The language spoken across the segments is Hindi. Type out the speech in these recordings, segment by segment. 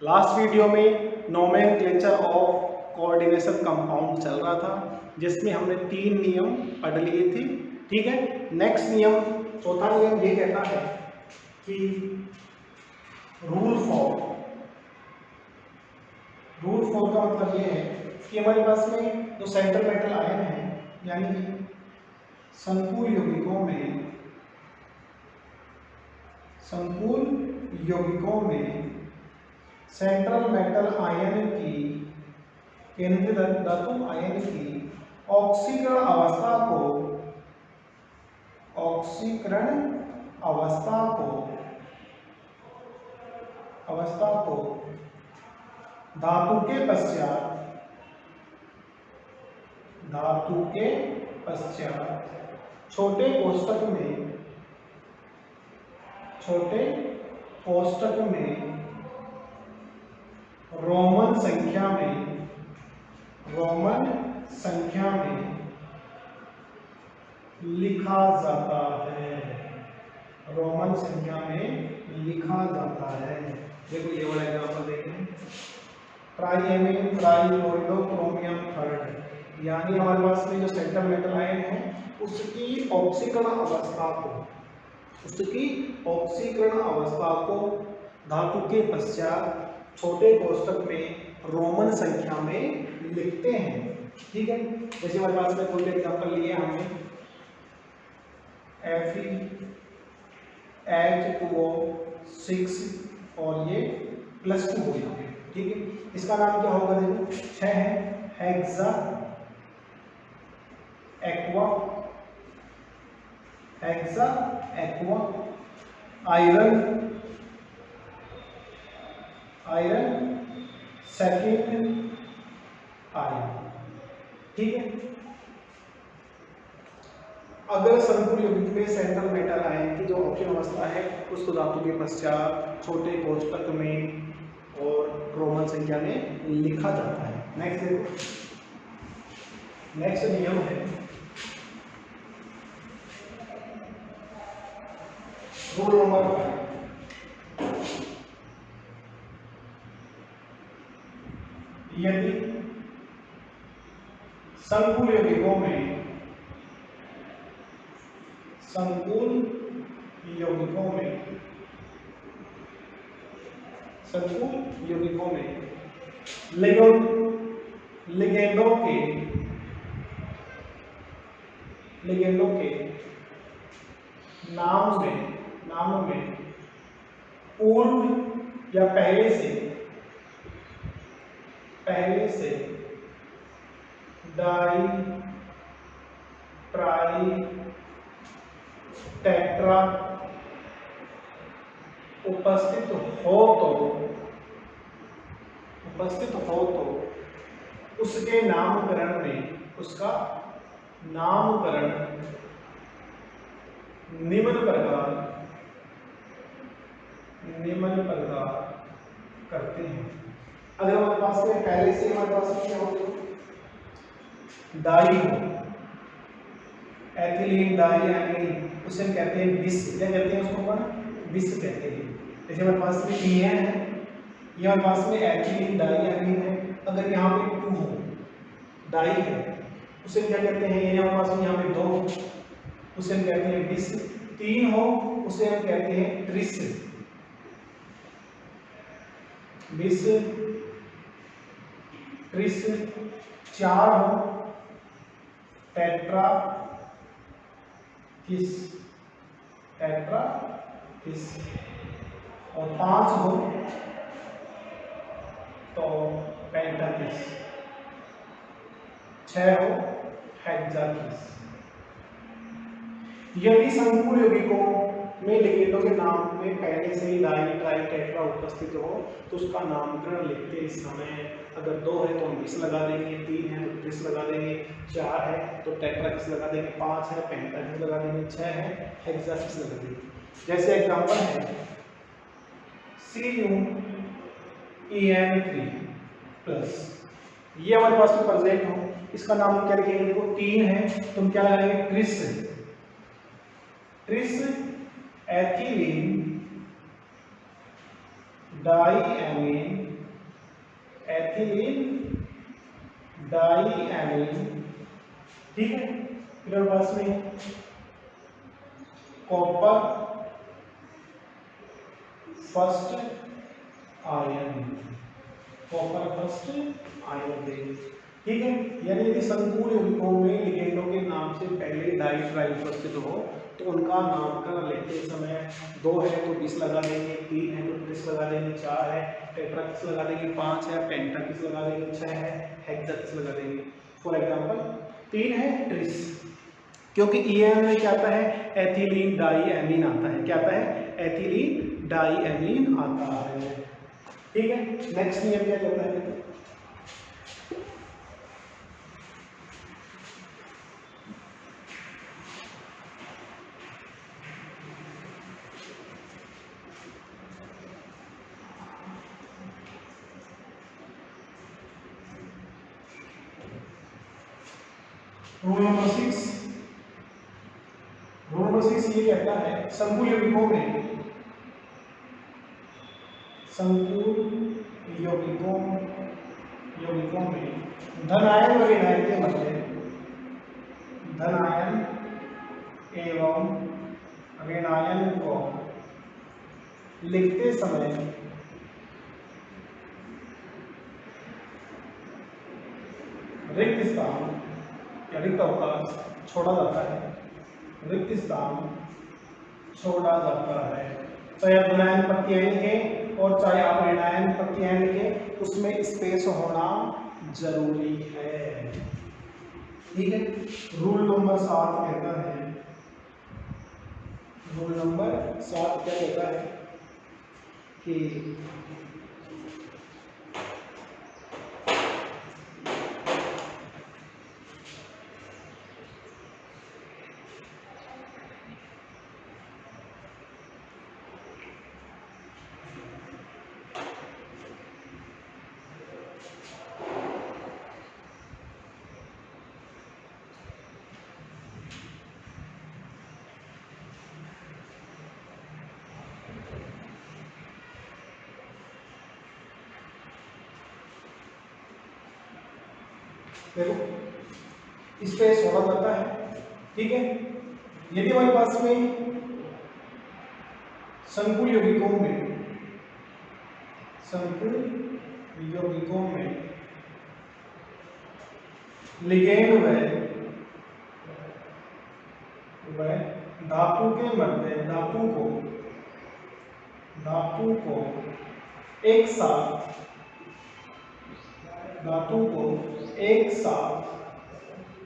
लास्ट वीडियो में नोमेनक्लेचर ऑफ कोऑर्डिनेशन कंपाउंड चल रहा था, जिसमें हमने 3 नियम पढ़ लिए थे। ठीक है, नेक्स्ट नियम, चौथा नियम ये कहता है कि रूल फॉर का मतलब ये है कि हमारे पास में जो सेंट्रल मेटल आयन है, यानी कि संकुल यौगिकों में सेंट्रल मेटल आयन की, केंद्रीय धातु आयन की ऑक्सीकरण अवस्था को धातु के पश्चात छोटे कोष्ठक में रोमन संख्या में लिखा जाता है। देखो ये वाला एग्जांपल देखें, ट्राईएमीन ट्राईक्लोरिडो क्रोमियम थर्ड, यानी हमारे पास में जो सेंट्रल मेटल आयन है उसकी ऑक्सीकरण अवस्था को धातु के पश्चात छोटे कोष्ठक में रोमन संख्या में लिखते हैं। ठीक है, जैसे हमारे पास में कोई एग्जांपल लिए हमने Fe(H2O6) और ये +2 हो गया। ठीक है, इसका नाम क्या होगा? देखो 6 है hexa aqua iron second ion. ठीक है, अगर संकुल यौगिक में सेंट्रल मेटल आयन की जो ऑक्सीजन अवस्था है उसको धातु के पश्चात छोटे कोष्ठक में और रोमन संख्या में लिखा जाता है। नेक्स्ट देखो, नेक्स्ट नियम है रूल नंबर 5। यदि संकुल यौगिकों में लिगेंडों के नाम में पूर्व या पहले से डाई ट्राई टेट्रा उपस्थित हो तो उसके उसका नामकरण निम्न प्रकार करते हैं। अगर हमारे पास में पहले से हमारे पास में क्या हो, डाई हो, एथिलीन डाई एमीन, उसे हम कहते हैं बिस। क्या कहते हैं उसको? बिस कहते हैं। जैसे हमारे पास में ये हमारे पास में एथिलीन डाई एमीन है। अगर यहाँ पे 2 हो, डाई है, उसे क्या कहते हैं? ये हमारे पास में यहाँ पे 2, उसे हम कहते हैं बिस। 3 हो, उसे हम कहते हैं ट्रिस। बिस ट्रिस। 4 हो, टेट्रा किस और 5 हो तो पेंटाकिस, 6 हो हेक्साकिस। यदि संकुल यौगिकों में लिगेंडों के नाम में पहले से ही डाई ट्राई टेट्रा उपस्थित हो तो उसका नामकरण लिखते समय अगर 2 है तो हम बिस लगा देंगे, 3 है तो ट्रिस लगा देंगे, 4 है तो टेट्राकिस लगा देंगे, 5 है पेंटाकिस लगा देंगे, 6 है हेक्साकिस लगा देंगे। जैसे एग्जांपल है CuEn3+, ये हमारे पास में प्रेजेंट हो, इसका नाम क्या लिखेंगे? देखो 3 है, तुम क्या लगाएंगे? Tris ethylene di amine ethylene diamine, ठीक है। फिर हमारे पास में copper first ion, copper first ion, ठीक है। यानी यदि संपूर्ण यौगिकों में लिगेंडों के नाम से पहले डाई ट्राई उपस्थित हो तो उनका नामकरण लेते समय 2 है तो 20 लगा देंगे, 3 है तो 30 लगा देंगे, 4 है टेट्राकिस लगा देंगे, 5 है पेंटाकिस लगा देंगे, 6 है हेक्साकिस लगा देंगे। फॉर एग्जांपल 3 है ट्रिस, क्योंकि EN में क्या आता है, एथिलीन डाइएमीन आता है, क्या आता है, एथिलीन डाइएमीन आता है, ठीक है। नेक्स्ट नियम क्या कहता है, रूल नंबर 6 ये कहता है संपूर्ण यौगिकों में धन आयन और ऋण आयन के मध्य, धन आयन एवं ऋण आयन को लिखते समय रिक्त स्थान या रिक्त अवकाश छोड़ा जाता है, रिक्त स्थान छोड़ा जाता है, चाहे आप धनायन प्रत्यायन के और चाहे आप ऋणायन प्रत्यायन के, उसमें स्पेस होना जरूरी है, ठीक है। रूल नंबर 7 कहता है, रूल नंबर 7 क्या कहता है कि देखो स्पेस होना जाता है, ठीक है। यदि हमारे पास में संकुल यौगिकों में लिगेंड वह धातु के मध्य, धातु को एक साथ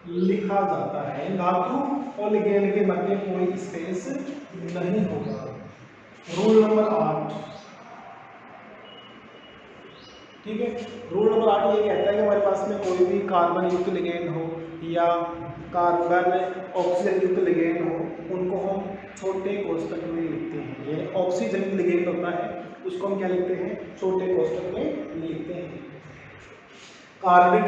लिखा जाता है, धातु और लिगेंड के मध्य कोई स्पेस नहीं होगा। रूल नंबर 8, ठीक है। रूल नंबर 8 ये कहता है कि हमारे पास में कोई भी कार्बन युक्त लिगेंड हो या कार्बन ऑक्सीजन युक्त लिगेंड हो, उनको हम छोटे कोष्ठक में लिखते हैं। ये ऑक्सीजन लिगेंड होता है उसको हम क्या लिखते हैं, छोटे कोष्ठक में लिखते हैं। कार्बनिक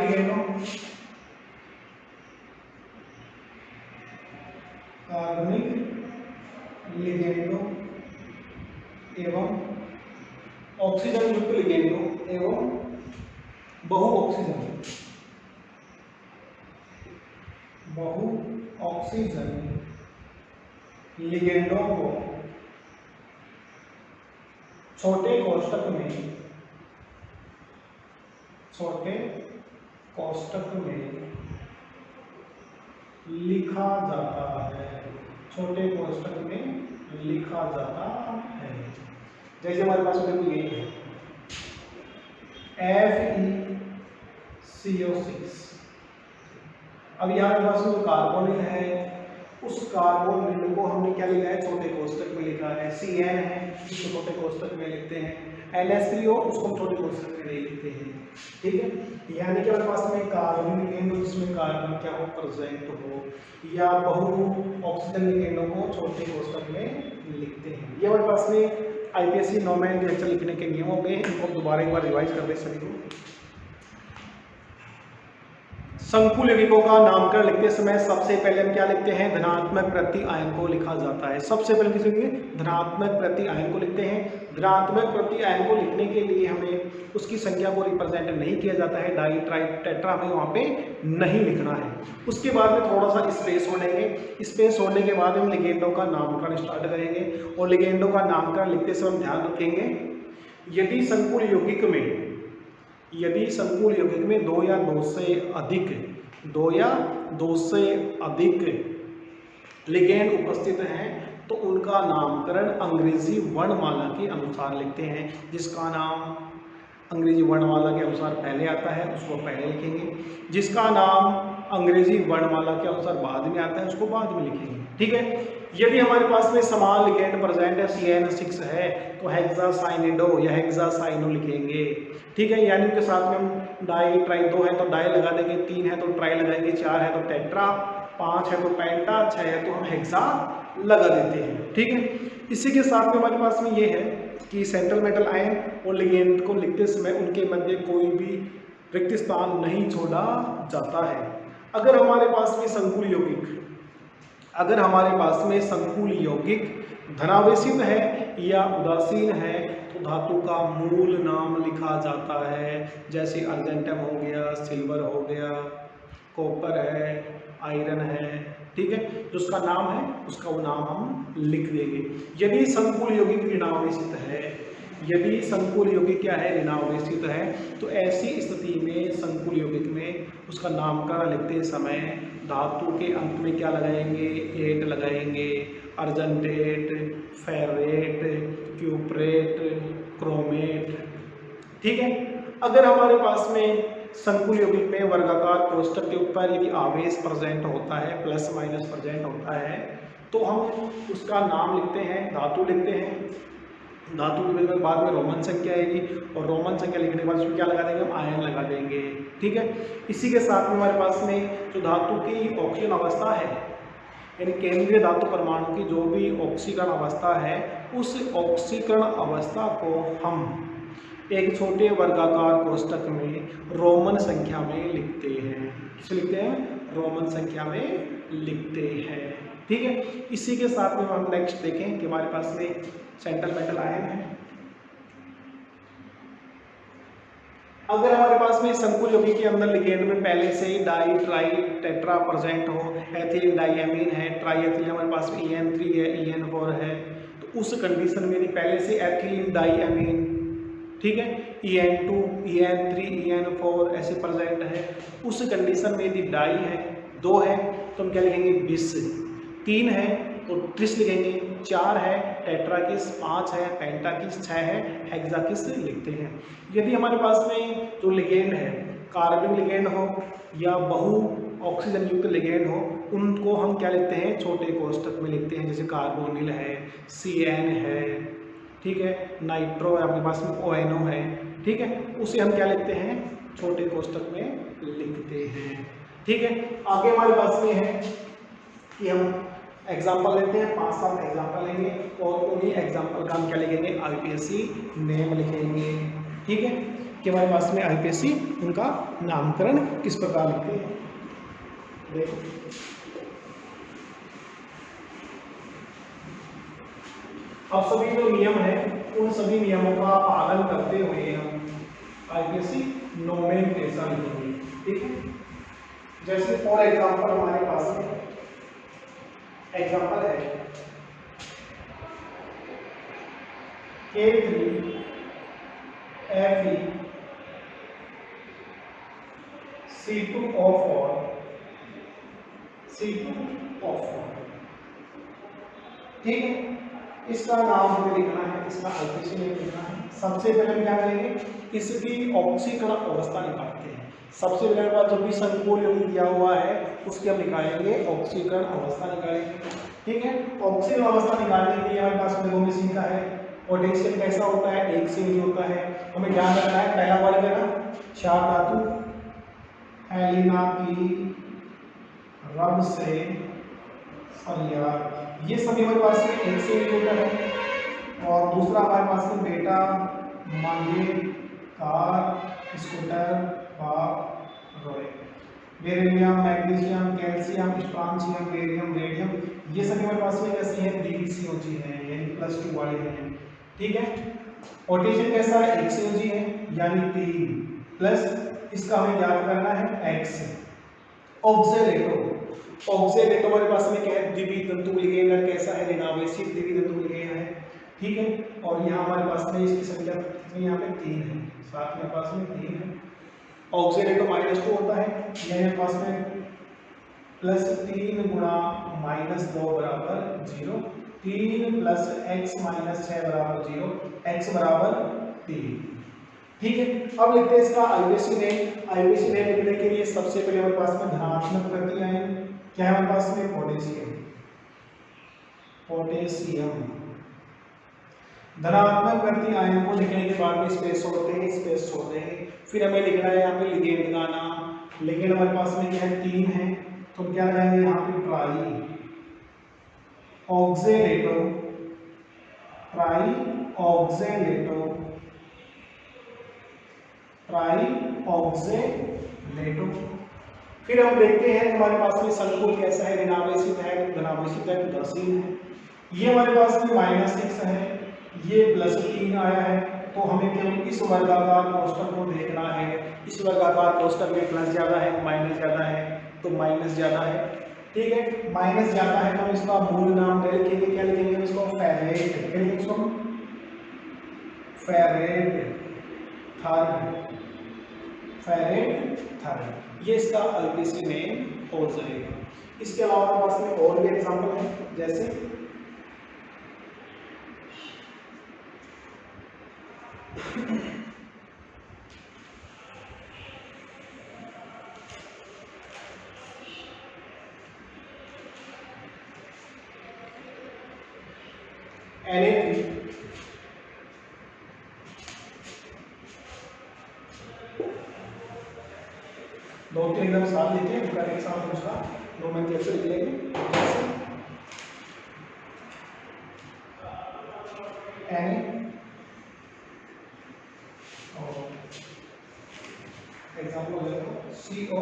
लिगेंडों, एवं ऑक्सीजन युक्त लिगेंडों एवं बहु ऑक्सीजन लिगेंडों को छोटे कोष्ठक में लिखा जाता है, छोटे कोष्ठक में लिखा जाता है। जैसे हमारे पास में ये है FeCO6, अब यहाँ के पास में कार्बोनिल है, उस कार्बोनिल को हमने क्या लिखा है, छोटे कोष्ठक में लिखा है। CN है, इसको छोटे कोष्ठक में लिखते हैं। NH3O उसको हम छोटे कोष्ठक में नहीं लिखते हैं, ठीक है। यानी कि हमारे पास में कार्बन लिगेंड जिसमें कार्बन क्या हो, प्रेजेंट हो, या बहु ऑक्सीजन लिगेंडों को छोटे कोष्ठक में लिखते हैं। ये हमारे पास में IPSC नोमेनक्लेचर लिखने के नियम हो गए, इनको दोबारा एक बार रिवाइज कर दे सभी को। संकुल यौगिकों का नामकरण लिखते समय सबसे पहले हम क्या लिखते हैं, धनात्मक प्रत्यय को लिखा जाता है। सबसे पहले किसी धनात्मक प्रत्यय को लिखते हैं। धनात्मक प्रत्यय को लिखने के लिए हमें उसकी संख्या को रिप्रेजेंट नहीं किया जाता है, डाई ट्राई टेट्रा हमें वहाँ पे नहीं लिखना है। उसके बाद में थोड़ा सा स्पेस छोड़ेंगे। स्पेस छोड़ने के बाद हम लिगेंडों का नामकरण स्टार्ट करेंगे और लिगेंडों का नामकरण लिखते समय हम ध्यान रखेंगे यदि संकुल यौगिक में दो या दो से अधिक लिगेंड उपस्थित हैं तो उनका नामकरण अंग्रेजी वर्णमाला के अनुसार लिखते हैं। जिसका नाम अंग्रेजी वर्णमाला के अनुसार पहले आता है उसको पहले लिखेंगे, जिसका नाम अंग्रेजी वर्णमाला के अनुसार बाद में आता है उसको बाद में लिखेंगे। ठीक है। यदि हमारे पास में समान लिगेंड प्रेजेंट है, CN6 है, तो हेक्सासाइनिडो या हेक्सासाइनो लिखेंगे। ठीक है। यानी उनके साथ में हम डाई ट्राई, 2 है तो डाई लगा देंगे, 3 है तो ट्राई लगाएंगे, 4 है तो टेट्रा, 5 है तो पेंटा, 6 है तो हम हेक्सा लगा देते हैं। ठीक है। इसी के साथ में हमारे पास में ये है कि सेंट्रल मेटल आयन और लिगेंड को लिखते समय उनके मध्य कोई भी रिक्त स्थान नहीं छोड़ा जाता है। अगर हमारे पास में संकुल यौगिक धनावेशित है या उदासीन है तो धातु का मूल नाम लिखा जाता है। जैसे अर्जेंटम हो गया, सिल्वर हो गया, कॉपर है, आयरन है। ठीक है। जो उसका नाम है उसका वो नाम हम लिख देंगे। यदि संकुल यौगिक ऋणावेशित है, यदि संकुल यौगिक क्या है, ऋणावेशित है, तो ऐसी स्थिति में संकुल यौगिक में उसका नामकरण लिखते समय धातु के अंत में क्या लगाएंगे, एट लगाएंगे, अर्जेंटेट, फेरेट, क्यूप्रेट, क्रोमेट। ठीक है। अगर हमारे पास में संकुल यौगिक में वर्गाकार कोष्ठक के ऊपर यदि आवेश प्रेजेंट होता है, प्लस माइनस प्रेजेंट होता है, तो हम उसका नाम लिखते हैं, धातु लिखते हैं। धातु के बाद में रोमन संख्या आएगी और रोमन संख्या लिखने के बाद उसमें क्या लगा देंगे, हम आयन लगा देंगे। ठीक है। इसी के साथ में हमारे पास में जो धातु की ऑक्सीजन अवस्था है, यानी केंद्रीय धातु परमाणु की जो भी ऑक्सीकरण अवस्था है, उस ऑक्सीकरण अवस्था को हम एक छोटे वर्गाकार कोष्ठक में रोमन संख्या में लिखते हैं। किस लिखते हैं, रोमन संख्या में लिखते हैं। ठीक है। इसी के साथ में हम नेक्स्ट देखें कि हमारे पास में सेंट्रल मेटल आयन है। अगर हमारे पास में संकुल यौगिक के अंदर लिगेंड में पहले से ही डाई ट्राई टेट्रा प्रेजेंट हो, एथिलीन डाइएमीन है, ट्राई एथिलीन हमारे पास में EN3 है, EN4 है, तो उस कंडीशन में यदि पहले से एथिलीन डाइएमीन, ठीक है, EN2, EN3, EN4 ऐसे प्रेजेंट है, उस कंडीशन में यदि डाई है, 2 है तो हम क्या लिखेंगे, बिस, 3 है तो ट्रिस लिखेंगे, 4 है टेट्राकिस, 5 है पेंटाकिस, 6 है हेक्साकिस लिखते हैं। यदि हमारे पास में जो लिगेंड है कार्बन लिगेंड हो या बहु ऑक्सीजन युक्त लिगेंड हो, उनको हम क्या लिखते हैं, छोटे कोष्ठक में लिखते हैं। जैसे कार्बोनिल है, CN है, ठीक है, नाइट्रो है, आपके पास में ONO है, ठीक है, उसे हम क्या लिखते हैं, छोटे कोष्ठक में लिखते हैं। ठीक है। आगे हमारे पास में है कि हम एग्जाम्पल लेते हैं, 5-7 एग्जाम्पल लेंगे और उन्हीं एग्जाम्पल का हम क्या लिखेंगे, IPSC नेम लिखेंगे। ठीक है, कि हमारे पास में IPSC उनका नामकरण किस प्रकार लिखते हैं। देखो अब सभी जो नियम है उन सभी नियमों का पालन करते हुए हम IPSC नोमेनक्लेचर लिखेंगे। ठीक है। जैसे फॉर एग्जाम्पल हमारे पास में एग्जाम्पल है K3 Fe C2O4 ठीक है। इसका नाम हमें लिखना है, इसका IPSC नेम लिखना है। सबसे पहले हम क्या करेंगे, इसकी ऑक्सीकरण अवस्था निकालते हैं। सबसे पहले हमारे पास जो भी संकुल यौगिक दिया हुआ है उसके हम निकालेंगे ऑक्सीकरण अवस्था निकालेंगे। ठीक है। ऑक्सीकरण अवस्था निकालने के लिए हमारे पास देखो सीखा है पोटेंशियल कैसा होता है, 1 से ही होता है। हमें ध्यान रखना है, पहला वाला देना क्षार धातु एलिना की रब से फरियाद, ये सभी हमारे पास में 1 से ही होता है। और दूसरा हमारे पास में बेटा मांगे कार स्कूटर बाप रोए, beryllium, magnesium, calcium, स्ट्रांशियम, barium, radium, ये सभी हमारे पास में कैसी है, DbCOG है, यानी +2 वाले हैं। ठीक है। पोटेशियम कैसा है, 1 COG है, यानी 3 प्लस इसका हमें याद करना है X। ऑक्जेलेटो, ऑक्जेलेटो हमारे पास में क्या है, द्वितंतु लिगेंड कैसा है, ऋणावेशित द्वितंतु लिगेंड है। ठीक है। और यहाँ हमारे पास में इसकी संख्या कितनी, यहाँ पे 3 है, साथ में पास में 3 है। ऑक्जेलेटो -2 होता है, यानी पास में +3 गुणा -2 बराबर 0, 3 प्लस x -6 बराबर 0, x बराबर 3। ठीक है। अब लिखते हैं इसका आईयूसी नेम। आईयूसी नेम लिखने के लिए सबसे पहले हमारे पास में धनात्मक प्रति आयन क्या है, हमारे पास में पोटेशियम, पोटेशियम। धनात्मक प्रति आयन को लिखने के बाद में स्पेस छोड़ते हैं, स्पेस छोड़ देंगे। फिर हमें लिखना है यहाँ पे लिगेंड का नाम। लिगेंड हमारे पास में क्या है, 3 है, तो क्या लगाएंगे यहाँ पे try oxalato, try oxalato, try oxalato. फिर हम देखते हैं हमारे पास में संकुल कैसा है, ऋणावेशित है, धनावेशित है, उदासीन है। ये हमारे पास में -6 है, ये +3 आया है, तो हमें केवल इस वर्गाकार कोष्ठक को देखना है। इस वर्गाकार कोष्ठक में प्लस ज्यादा है, माइनस ज्यादा है, तो माइनस ज्यादा है। ठीक है, माइनस ज्यादा है तो हम इसका मूल नाम ले लिखेंगे, क्या लिखेंगे इसको, फेरेट। क्या लिखेंगे इसको, फेरेट थर्ड, फेरेट थर्ड। ये इसका आईयूसी नेम हो जाएगा। इसके अलावा हमारे पास में और भी एग्जांपल है, जैसे Na3, दो तीन एकदम साथ लिखे, उनका एक साथ उसका नोमेनक्लेचर लिख लेंगे। Na और एग्जांपल ले लो, CO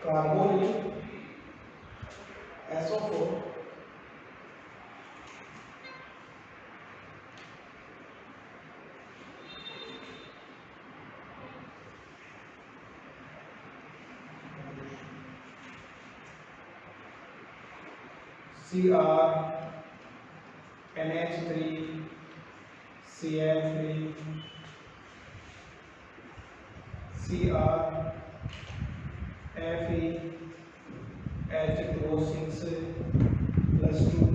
carbonyl, SO4 Cr NH3 Cl3 Cr Fe H2O6 +2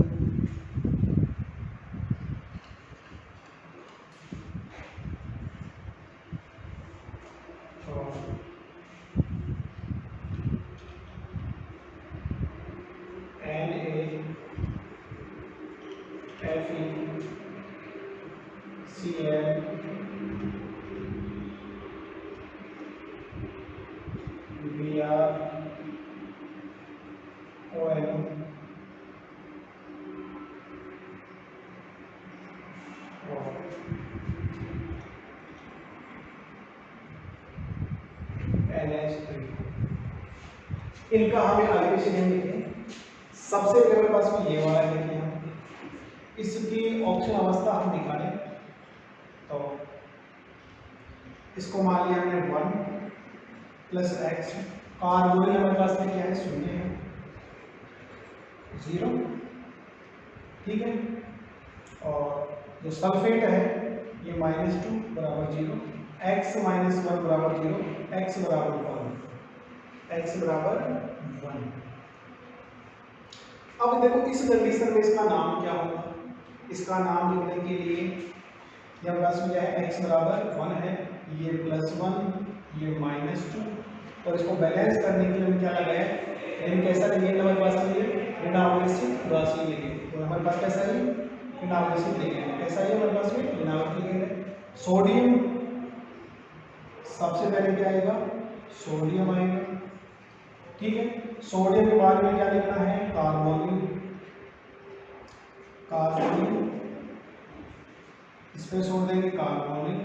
इनका हमें आईयूसी नेम लिखें। सबसे पहले हमारे पास में ये वाला लिखे हम, इसकी ऑक्सीजन अवस्था हम निकालें तो इसको मान लिया हमने 1 + x। कार्बोनिल हमारे पास में क्या है, 0 है, 0। ठीक है। और जो सल्फेट है ये -2 बराबर 0, x - 1 बराबर 0, x बराबर 1, x बराबर 1। अब देखो इस कंडीशन में इसका नाम क्या होगा। इसका नाम लिखने के लिए जब पास में है x बराबर 1 है, ये +1, ये -2, और इसको बैलेंस करने के लिए हम क्या लगाए, यानी कैसा लिखेंगे हमारे पास में ये ऋणावेशित उदासीन लिखेंगे। तो हमारे पास कैसा है, ऋणावेशित लिखेंगे। कैसा है हमारे पास में ऋणावेशित लिखेंगे। सोडियम सबसे पहले क्या आएगा, सोडियम आएगा। ठीक है। सोडियम के बाद में क्या लिखना है, कार्बोनिल, कार्बोनिल, इस पे छोड़ देंगे कार्बोनिल।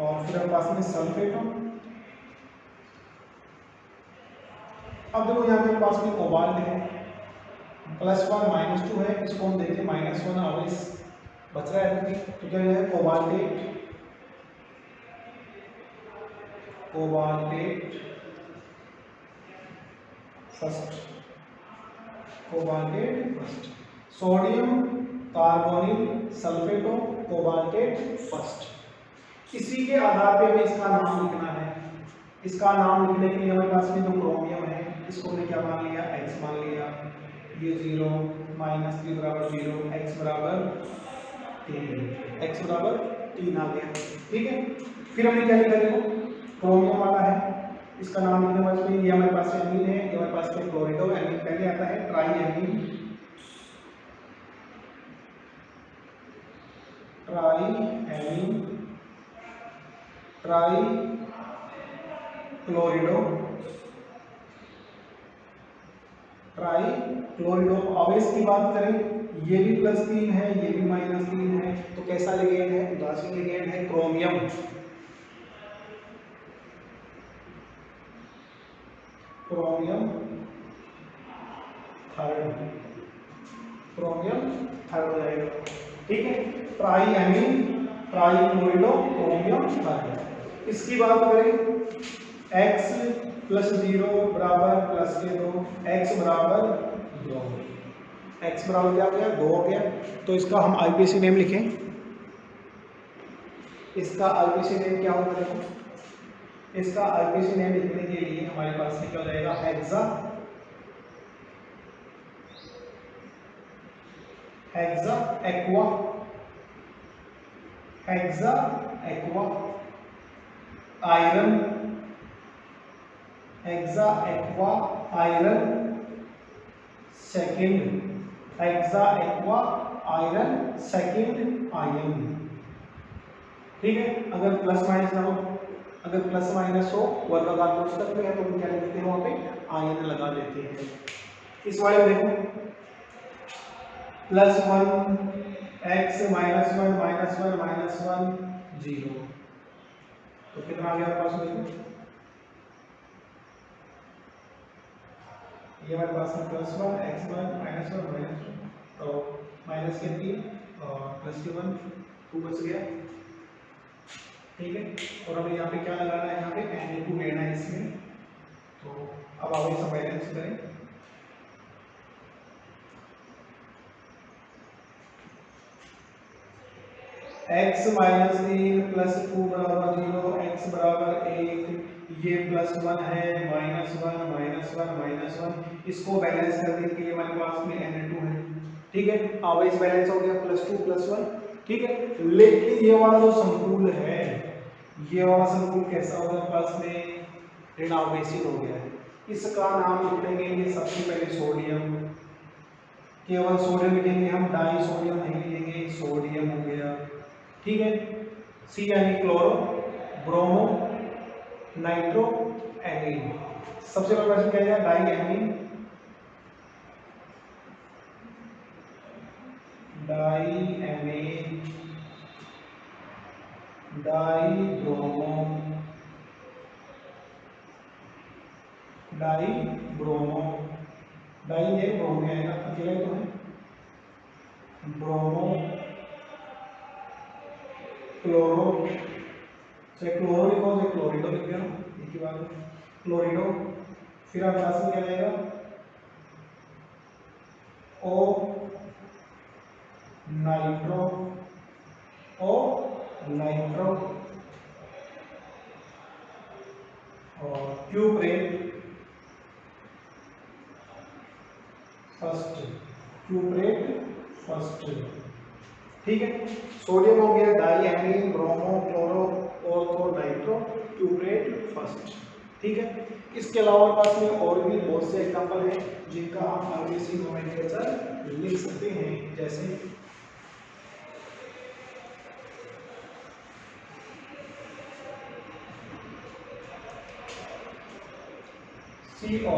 और फिर हमारे पास में सल्फेट। अब देखो यहाँ पे पास में कोबाल्ट है, +1 -2 है, इसको हम देखें -1 ऑलवेज बच रहा है अभी, तो क्या है cobaltate, cobaltate first, cobaltate first, sodium carbonyl sulphato cobaltate first. इसी के आधार पे हमें इसका नाम लिखना है। इसका नाम लिखने के लिए हमारे पास में जो क्रोमियम है इसको हमने क्या मान लिया, x मान लिया, ये 0 -3 बराबर 0, x बराबर 3, x बराबर 3 आ गया। ठीक है, फिर हमने क्या लिखा, देखो क्रोमियम वाला है, इसका नाम लिखने वाले में ये हमारे पास एमीन है, ये हमारे पास में क्लोरिडो एमीन पहले आता है, tri amine, tri amine, tri chlorido, tri chlorido. अब इसकी बात करें, ये भी +3 है, ये भी -3 है, तो कैसा लिगेंड है, उदासीन लिगेंड है, chromium, chromium third, chromium third हो जाएगा। ठीक है, tri amine, tri chlorido, chromium third. इसकी बात करें, x +0 बराबर +2, x बराबर 2, x बराबर क्या हो गया, 2 हो गया। तो इसका हम आईपीसी नेम लिखें, इसका आईपीसी नेम क्या होगा, देखो इसका आईपीसी नेम लिखने के लिए हमारे पास में क्या हो जाएगा, hexa, hexa aqua, hexa aqua iron, hexa aqua iron second, hexa aqua iron second ion. ठीक है, अगर प्लस माइनस ना हो, अगर प्लस माइनस हो वर्गाकार कोष्ठक में है तो हम क्या लिखते हैं, वहां पे आयन लगा देते हैं। इस वाले में देखो +1 x -1 0, तो कितना आ गया हमारे पास में, ये हमारे पास में +1 x1 -1 तो माइनस के 3 और +1 2 बच गया। ठीक है, और हमें यहाँ पे क्या लगाना है, यहाँ पे Na2 लेना है इसमें। तो अब आगे सब बैलेंस करें, x -3 +2 बराबर 0, x बराबर 1, ये +1 है, -1 -1 इसको बैलेंस करने के लिए हमारे पास में Na2 है। ठीक है, आवेश बैलेंस हो गया +2 +1। ठीक है, लेकिन ये वाला जो संकुल है, ये वाला संकुल कैसा होगा, पास में ऋणावेशित हो गया है। इसका नाम लिखने के लिए सबसे पहले सोडियम, केवल सोडियम लिखेंगे हम, डाई सोडियम नहीं लिखेंगे, सोडियम हो गया। ठीक है, सी यानी क्लोरो, ब्रोमो, नाइट्रो, एमीन। सबसे पहला क्वेश्चन क्या है, di amine, di amine, di bromo, di bromo, di है ब्रोमो आएगा, अकेला तो है, ब्रोमो क्लोरो, चाहे क्लोरो लिखो चाहे क्लोरिडो लिख दो, एक ही बात है, क्लोरिडो। फिर आप पास में क्या जाएगा, ओ नाइट्रो, ओ नाइट्रो और क्यूप्रेट फर्स्ट, क्यूप्रेट फर्स्ट। ठीक है, सोडियम हो गया, di amine, bromo, chloro, ortho, nitro, cuprate first. ठीक है, इसके अलावा पास में और भी बहुत से एग्जांपल हैं जिनका हम आरबीसी नोमेनक्लेचर लिख सकते हैं, जैसे CO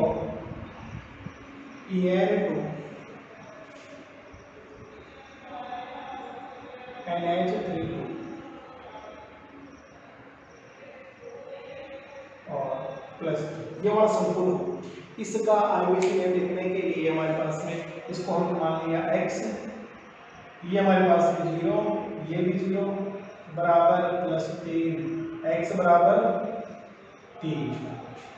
EN2 NH32 प्लस ये वाला संकुल हो। इसका आईवीसी नेम लिखने के लिए हमारे पास में इसको हम मान लिया x, ये हमारे पास में 0, ये भी 0 बराबर प्लस 3, x बराबर 3,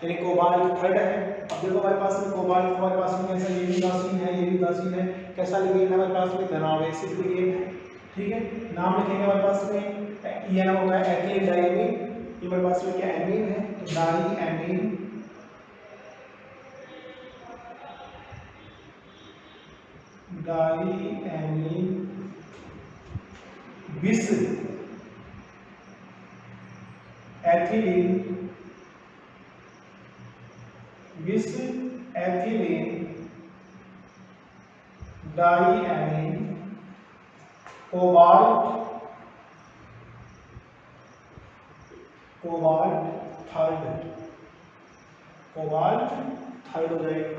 यानी कोबाल्ट थर्ड है। अब देखो हमारे पास में कोबाल्ट हमारे पास में ऐसा ये भी उदासीन है, ये भी उदासीन है, कैसा लिगेंड है हमारे पास में धनावेशित लिगेंड है। ठीक है, नाम लिखेंगे हमारे पास में ये नाम होगा एथिलीन डाइमीन, ये हमारे पास में क्या एमीन है, तो डाई एमीन बिस एथिलीन डाईएमीन कोबाल्ट थर्ड हो जाएगा।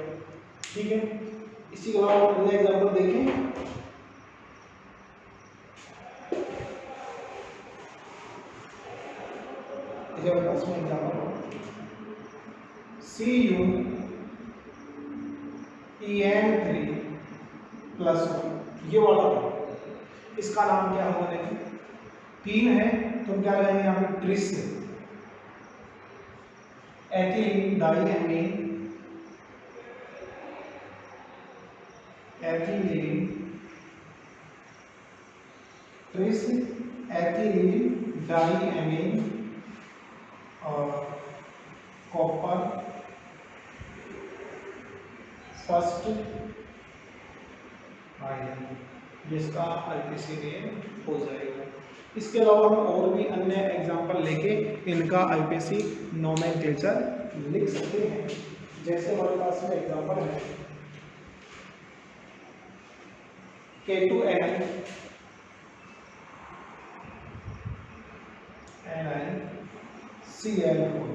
ठीक है, इसी के अलावा अगले एग्जाम्पल देखें। CuEn3 प्लस ये वाला इसका नाम क्या होगा, देखिए 3 है तो हम क्या लगाएंगे यहाँ पे ट्रिस एथिलीन डाईएमीन ट्रिस एथिलीन डाईएमीन और कॉपर फर्स्ट आयन, जिसका आईपीसी नेम हो जाएगा। इसके अलावा हम और भी अन्य एग्जांपल लेके इनका आईपीसी नोमेनक्लेचर लिख सकते हैं। जैसे हमारे पास में एग्जांपल है K2Ni NiCl4,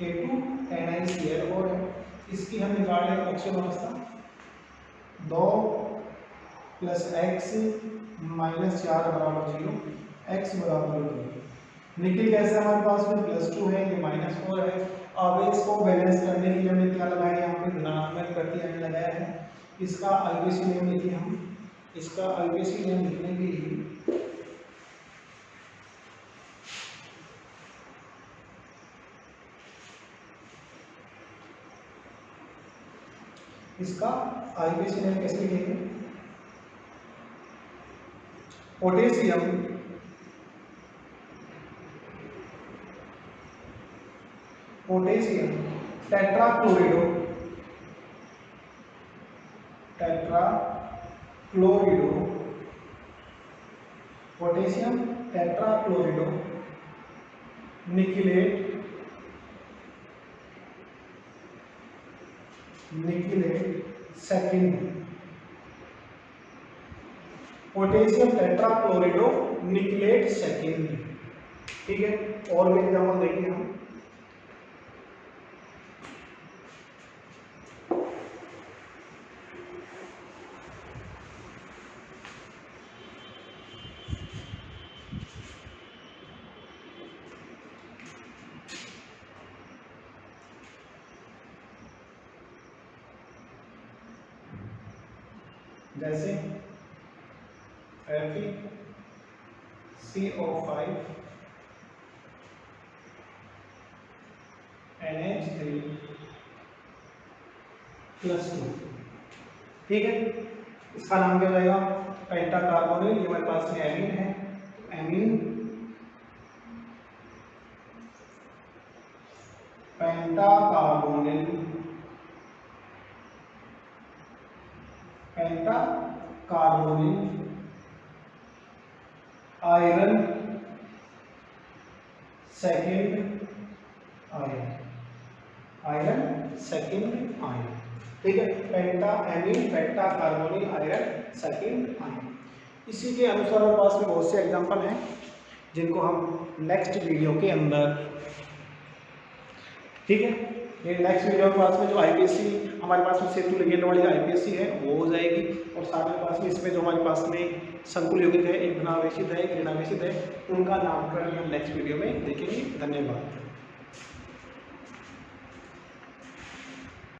K2NiCl4 है, इसकी हम निकाल लें ऑक्सीजन अवस्था 2 प्लस x माइनस 4 बराबर 0, x बराबर 2। निकल कैसे हमारे पास में +2 है, ये -4 है। अब इसको बैलेंस करने के लिए हमने क्या लगाया, यहाँ पे धनात्मक प्रत्यय लगाया है। इसका आईपीसी नेम लिखिए हम, इसका आईपीसी नेम लिखने के लिए इसका आईपीसी नेम कैसे लिखेंगे, potassium tetrachlorido potassium tetrachlorido nickelate second, potassium tetrachlorido nickelate second. ठीक है, और भी एग्जाम्पल देखिए हम। जैसे FeCO5 NH3+2। ठीक है, इसका नाम क्या रहेगा, पेंटाकार्बोनिल, ये हमारे पास में एमीन है, एमीन पेंटाकार्बोनिल आयरन सेकेंड आयन। ठीक है, एमीन पेंटाकार्बोनिल आयरन सेकेंड आयन। इसी के अनुसार हमारे पास में बहुत से एग्जांपल हैं जिनको हम नेक्स्ट वीडियो के अंदर, ठीक है, ये नेक्स्ट वीडियो के पास में जो आईपीएससी हमारे पास में सेतु लिगेंड वाली आईपीएससी है वो हो जाएगी, और साथ में पास में इसमें जो हमारे पास में संकुल यौगिक है, एक धनावेशित है, एक ऋणावेशित है, उनका नामकरण हम नेक्स्ट वीडियो में देखेंगे। धन्यवाद।